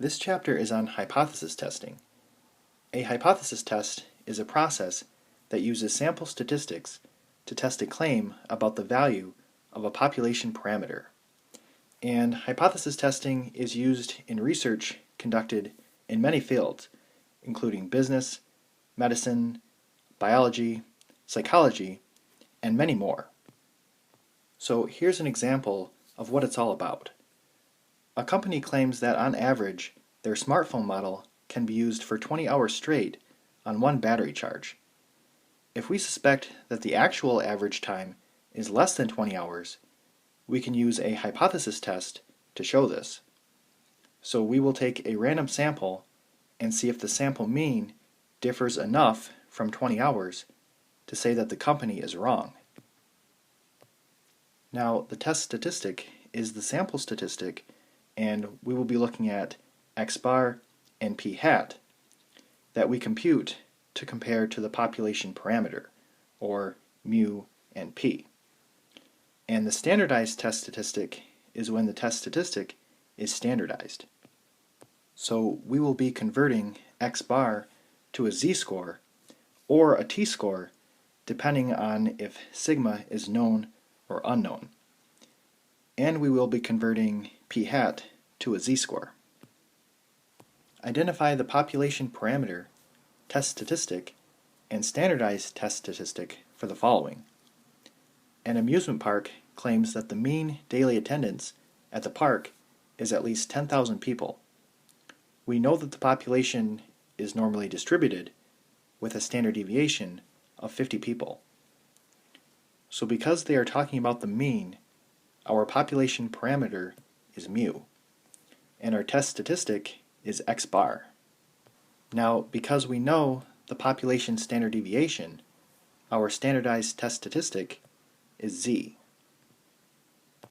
This chapter is on hypothesis testing. A hypothesis test is a process that uses sample statistics to test a claim about the value of a population parameter. And hypothesis testing is used in research conducted in many fields, including business, medicine, biology, psychology, and many more. So here's an example of what it's all about. A company claims that on average, their smartphone model can be used for 20 hours straight on one battery charge. If we suspect that the actual average time is less than 20 hours, we can use a hypothesis test to show this. So we will take a random sample and see if the sample mean differs enough from 20 hours to say that the company is wrong. Now, the test statistic is the sample statistic, and we will be looking at x bar and p hat that we compute to compare to the population parameter, or mu and p. And the standardized test statistic is when the test statistic is standardized. So we will be converting x bar to a z-score or a t-score depending on if sigma is known or unknown. And we will be converting p hat to a z-score. Identify the population parameter, test statistic, and standardized test statistic for the following. An amusement park claims that the mean daily attendance at the park is at least 10,000 people. We know that the population is normally distributed with a standard deviation of 50 people. So because they are talking about the mean, our population parameter is mu, and our test statistic is x bar. Now, because we know the population standard deviation, our standardized test statistic is z.